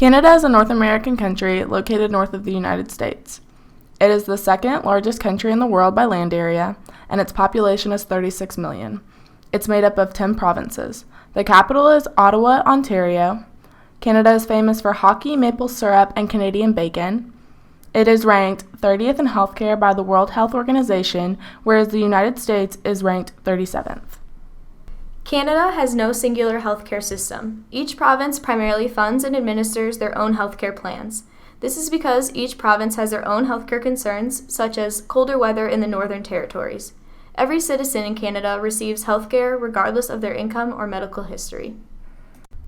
Canada is a North American country located north of the United States. It is the second largest country in the world by land area, and its population is 36 million. It's made up of 10 provinces. The capital is Ottawa, Ontario. Canada is famous for hockey, maple syrup, and Canadian bacon. It is ranked 30th in healthcare by the World Health Organization, whereas the United States is ranked 37th. Canada has no singular healthcare system. Each province primarily funds and administers their own healthcare plans. This is because each province has their own healthcare concerns, such as colder weather in the Northern Territories. Every citizen in Canada receives healthcare regardless of their income or medical history.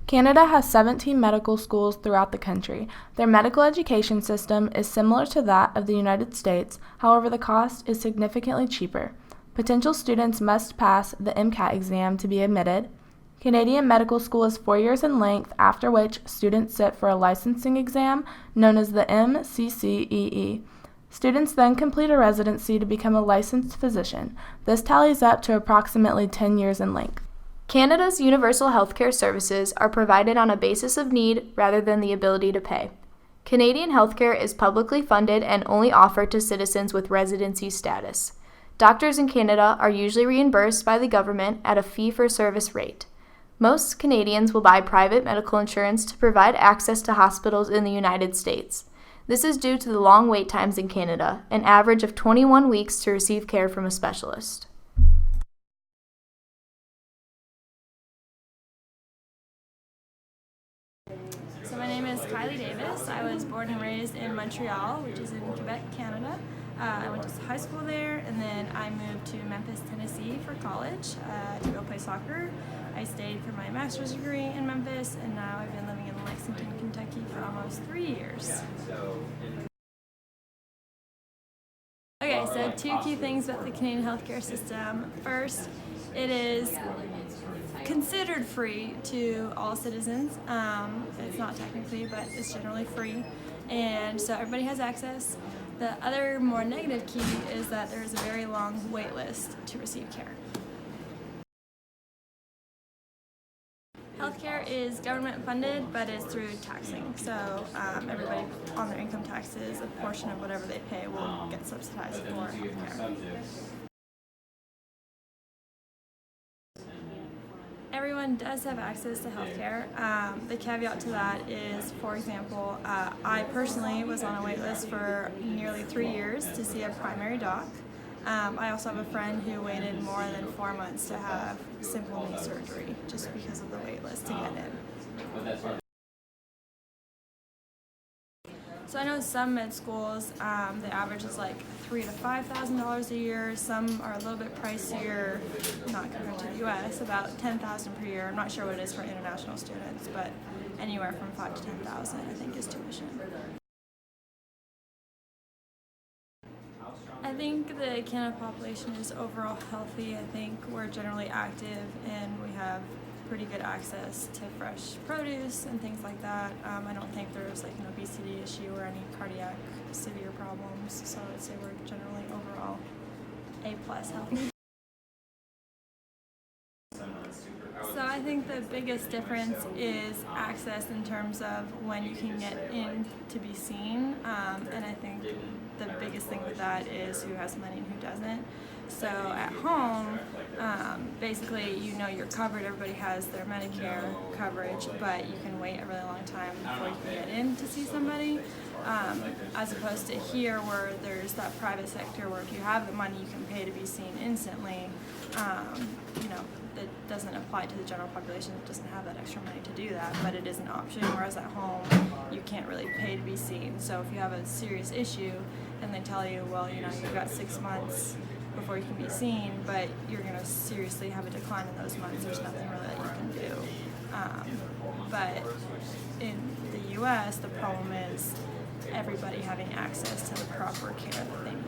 Canada has 17 medical schools throughout the country. Their medical education system is similar to that of the United States, however the cost is significantly cheaper. Potential students must pass the MCAT exam to be admitted. Canadian medical school is 4 years in length, after which students sit for a licensing exam known as the MCCEE. Students then complete a residency to become a licensed physician. This tallies up to approximately 10 years in length. Canada's universal healthcare services are provided on a basis of need rather than the ability to pay. Canadian healthcare is publicly funded and only offered to citizens with residency status. Doctors in Canada are usually reimbursed by the government at a fee-for-service rate. Most Canadians will buy private medical insurance to provide access to hospitals in the United States. This is due to the long wait times in Canada, an average of 21 weeks to receive care from a specialist. So my name is Kylie Davis. I was born and raised in Montreal, which is in Quebec, Canada. I went to high school there, and then I moved to Memphis, Tennessee for college to go play soccer. I stayed for my master's degree in Memphis, and now I've been living in Lexington, Kentucky for almost 3 years. Okay, so 2 key things about the Canadian healthcare system. First, it is considered free to all citizens. It's not technically, but it's generally free, and so everybody has access. The other more negative key is that there is a very long wait list to receive care. Healthcare is government funded, but it's through taxing. So everybody on their income taxes, a portion of whatever they pay will get subsidized for healthcare. Everyone does have access to healthcare. The caveat to that is, for example, I personally was on a wait list for nearly 3 years to see a primary doc. I also have a friend who waited more than 4 months to have simple knee surgery just because of the wait list to get in. So I know some med schools, the average is like $3,000 to $5,000 a year. Some are a little bit pricier, not compared to the U.S., about $10,000 per year. I'm not sure what it is for international students, but anywhere from $5,000 to $10,000 I think is tuition. I think the Canada population is overall healthy. I think we're generally active and we have pretty good access to fresh produce and things like that. I don't think there's like an obesity issue or any cardiac severe problems, so I would say we're generally overall A+ healthy. So I think the biggest difference is access in terms of when you can get in to be seen, and I think the biggest thing with that is who has money and who doesn't. So at home, basically you know you're covered, everybody has their Medicare coverage, but you can wait a really long time before you can get in to see somebody, as opposed to here where there's that private sector where if you have the money you can pay to be seen instantly. You know, that doesn't apply to the general population that doesn't have that extra money to do that, but it is an option, whereas at home you can't really pay to be seen. So if you have a serious issue and they tell you, well, you know, you've got 6 months before you can be seen, but you're going to seriously have a decline in those months, there's nothing really that you can do. But in the U.S., the problem is everybody having access to the proper care that they need.